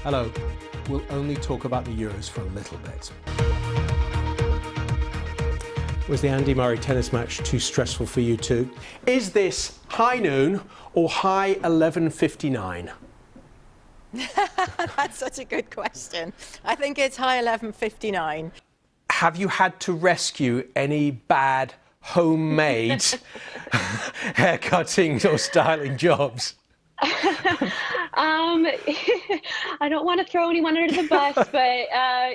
Hello. We'll only talk about the Euros for a little bit. Was the Andy Murray tennis match too stressful for you too? Is this high noon or high 11:59? That's such a good question. I think it's high 11:59. Have you had to rescue any bad homemade haircutting or styling jobs? I don't want to throw anyone under the bus, but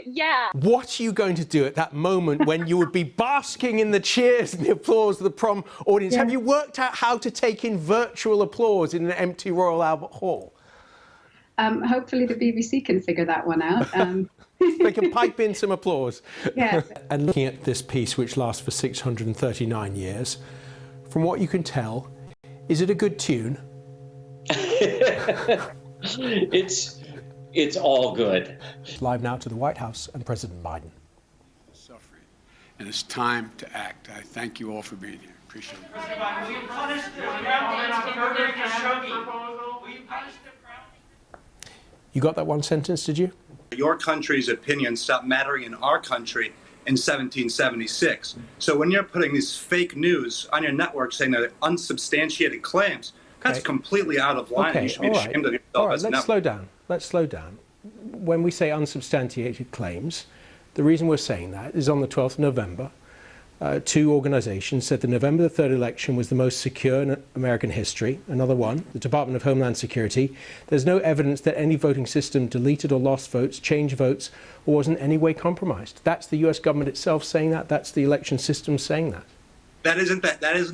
yeah. What are you going to do at that moment when you would be basking in the cheers and the applause of the prom audience? Yeah. Have you worked out how to take in virtual applause in an empty Royal Albert Hall? Hopefully the BBC can figure that one out. They can pipe in some applause. Yeah. And looking at this piece, which lasts for 639 years, from what you can tell, is it a good tune? It's all good. Live now to the White House and President Biden. Suffering, and it's time to act. I thank you all for being here. Appreciate it. President Biden, will you punish the murder Khashoggi? Will you punish the crowd? You got that one sentence, did you? Your country's opinion stopped mattering in our country in 1776. So when you're putting these fake news on your network saying they're unsubstantiated claims, that's completely out of line. Okay, You should be ashamed of yourself. All right, as a let's slow down. Let's slow down. When we say unsubstantiated claims, the reason we're saying that is on the 12th of November, two organizations said the November the 3rd election was the most secure in American history. Another one, the Department of Homeland Security. There's no evidence that any voting system deleted or lost votes, changed votes, or was in any way compromised. That's the US government itself saying that. That's the election system saying that. That isn't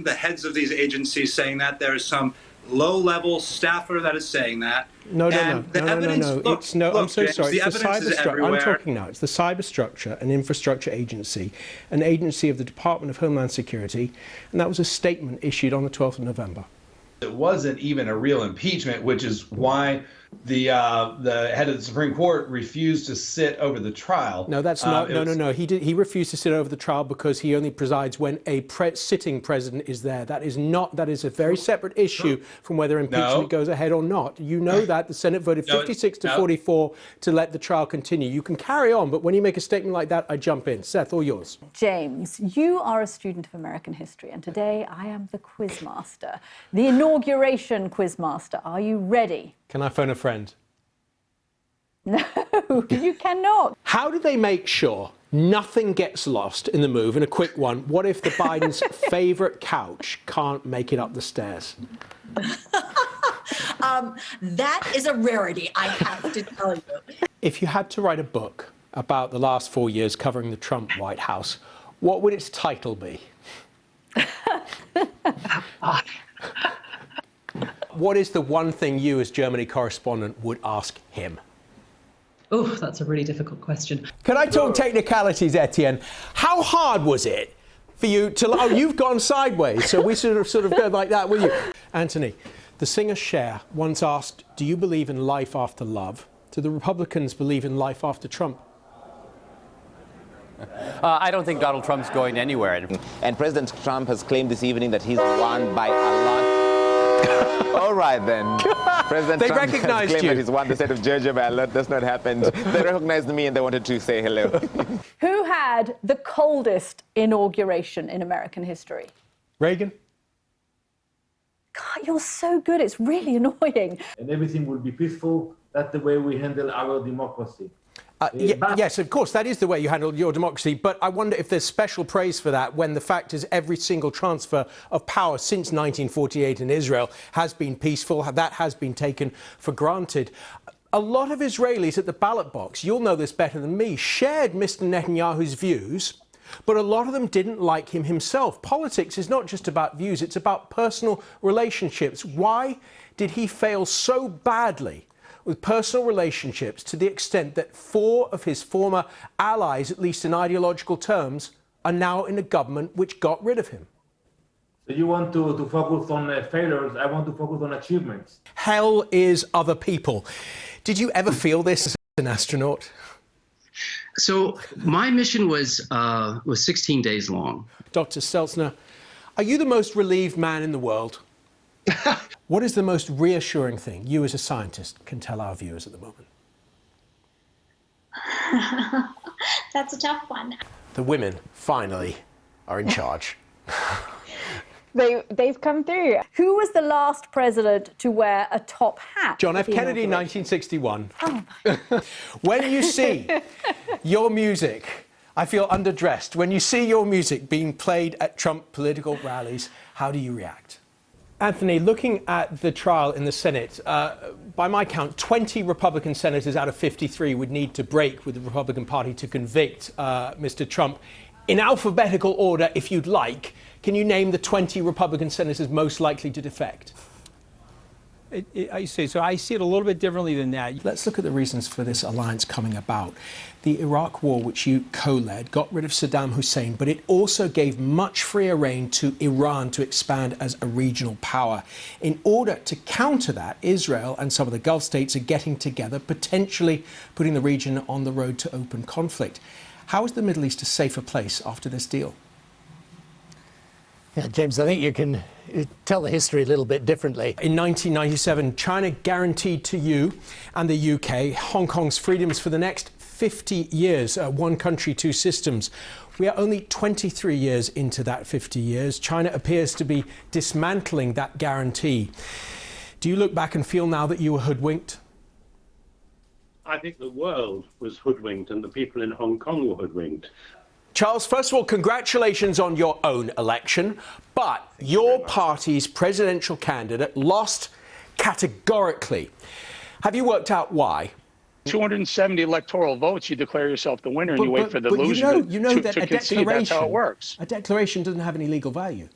the heads of these agencies saying that. There is some low-level staffer that is saying that. No. I'm so sorry. It's the cyberstructure. I'm talking now. It's the cyberstructure and infrastructure agency, an agency of the Department of Homeland Security, and that was a statement issued on the 12th of November. It wasn't even a real impeachment, which is why the head of the Supreme Court refused to sit over the trial. No, that's not. No. He refused to sit over the trial because he only presides when a sitting president is there. That is not. That is a very separate issue from whether impeachment goes ahead or not. You know that the Senate voted 56 to 44 to let the trial continue. You can carry on, but when you make a statement like that, I jump in. Seth, all yours. James, you are a student of American history, and today I am the quizmaster, the inauguration quizmaster. Are you ready? Can I phone a friend? No, you cannot. How do they make sure nothing gets lost in the move? And a quick one, what if the Biden's favourite couch can't make it up the stairs? That is a rarity, I have to tell you. If you had to write a book about the last 4 years covering the Trump White House, what would its title be? What is the one thing you, as Germany correspondent, would ask him? Oh, that's a really difficult question. Can I talk technicalities, Etienne? How hard was it for you to... Oh, you've gone sideways, so we sort of go like that, will you? Anthony, the singer Cher once asked, do you believe in life after love? Do the Republicans believe in life after Trump? I don't think Donald Trump's going anywhere. And President Trump has claimed this evening that he's won by a lot. All right, then. President They Trump recognized has claimed you. that he's won the state of Georgia by a lot. That's not happened. They recognized me and they wanted to say hello. Who had the coldest inauguration in American history? Reagan? God, you're so good. It's really annoying. And everything will be peaceful. That's the way we handle our democracy. Yes, of course, that is the way you handle your democracy, but I wonder if there's special praise for that when the fact is every single transfer of power since 1948 in Israel has been peaceful, that has been taken for granted. A lot of Israelis at the ballot box, you'll know this better than me, shared Mr. Netanyahu's views, but a lot of them didn't like him himself. Politics is not just about views, it's about personal relationships. Why did he fail so badly with personal relationships to the extent that 4 of his former allies, at least in ideological terms, are now in a government which got rid of him? So you want to focus on failures, I want to focus on achievements. Hell is other people. Did you ever feel this as an astronaut? So my mission was 16 days long. Dr. Stelzner, are you the most relieved man in the world? What is the most reassuring thing you as a scientist can tell our viewers at the moment? That's a tough one. The women, finally, are in charge. They've come through. Who was the last president to wear a top hat? John F. Kennedy, 1961. Oh. When you see your music, I feel underdressed. When you see your music being played at Trump political rallies, how do you react? Anthony, looking at the trial in the Senate, by my count, 20 Republican senators out of 53 would need to break with the Republican Party to convict Mr. Trump. In alphabetical order, if you'd like, can you name the 20 Republican senators most likely to defect? I see it a little bit differently than that. Let's look at the reasons for this alliance coming about. The Iraq War, which you co-led, got rid of Saddam Hussein, but it also gave much freer rein to Iran to expand as a regional power. In order to counter that, Israel and some of the Gulf states are getting together, potentially putting the region on the road to open conflict. How is the Middle East a safer place after this deal? Yeah, James, I think you can tell the history a little bit differently. In 1997, China guaranteed to you and the UK Hong Kong's freedoms for the next 50 years, one country, two systems. We are only 23 years into that 50 years. China appears to be dismantling that guarantee. Do you look back and feel now that you were hoodwinked? I think the world was hoodwinked and the people in Hong Kong were hoodwinked. Charles, first of all, congratulations on your own election, but your party's presidential candidate lost categorically. Have you worked out why? 270 electoral votes, you declare yourself the winner and you wait for the loser to concede. That's how it works. A declaration doesn't have any legal value.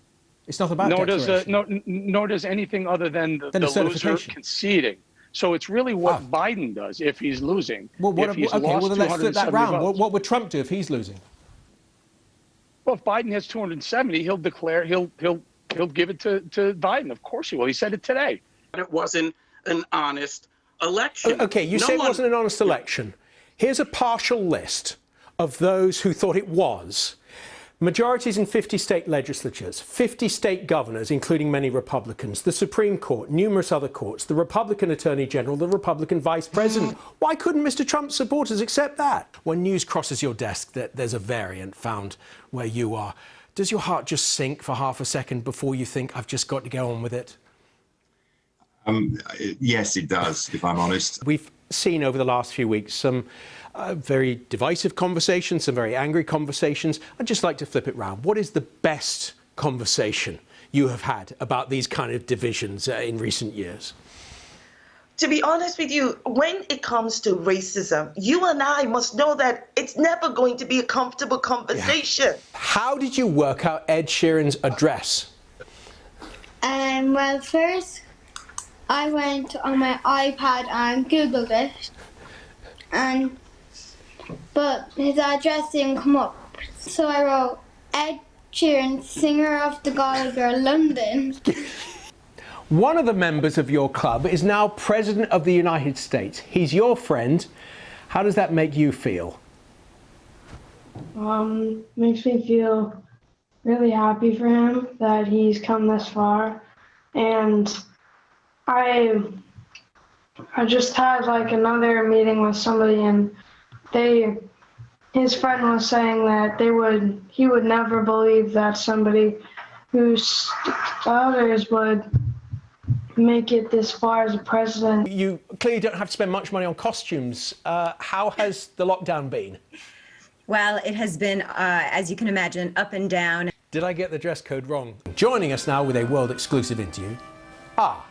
It's not about declaration. Nor does anything other than the loser conceding. So it's really what Biden does if he's losing. Well, then let's flip that round. What would Trump do if he's losing? Well, if Biden has 270, he'll declare he'll give it to Biden. Of course he will. He said it today. It wasn't an honest election. Okay, you say it wasn't an honest election. Here's a partial list of those who thought it was. Majorities in 50 state legislatures, 50 state governors, including many Republicans, the Supreme Court, numerous other courts, the Republican Attorney General, the Republican Vice President. Why couldn't Mr. Trump's supporters accept that? When news crosses your desk that there's a variant found where you are, does your heart just sink for half a second before you think, I've just got to go on with it? Yes, it does, if I'm honest. We've seen over the last few weeks some very divisive conversations, some very angry conversations. I'd just like to flip it round. What is the best conversation you have had about these kind of divisions in recent years? To be honest with you, when it comes to racism, you and I must know that it's never going to be a comfortable conversation. Yeah. How did you work out Ed Sheeran's address? Well, first I went on my iPad and Googled it, but his address didn't come up. So I wrote Ed Sheeran, singer of the Gallagher, London. One of the members of your club is now President of the United States. He's your friend. How does that make you feel? Makes me feel really happy for him that he's come this far. And I just had like another meeting with somebody, and his friend was saying that he would never believe that somebody whose daughters would make it this far as a president. You clearly don't have to spend much money on costumes. How has the lockdown been? Well, it has been, as you can imagine, up and down. Did I get the dress code wrong? Joining us now with a world exclusive interview are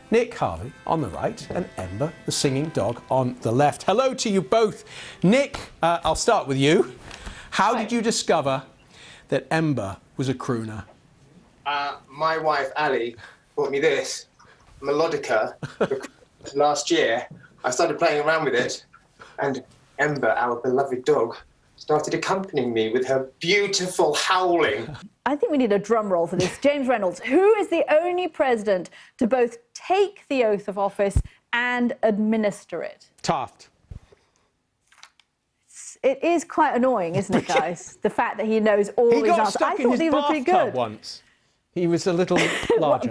Nick Harvey on the right and Ember, the singing dog, on the left. Hello to you both. Nick, I'll start with you. How did you discover that Ember was a crooner? My wife, Ali, bought me this melodica last year. I started playing around with it, and Ember, our beloved dog, started accompanying me with her beautiful howling. I think we need a drum roll for this. James Reynolds, who is the only president to both take the oath of office and administer it? Taft. It is quite annoying, isn't it, guys? The fact that he knows all these answers. I thought these were pretty good. Once. He was a little larger.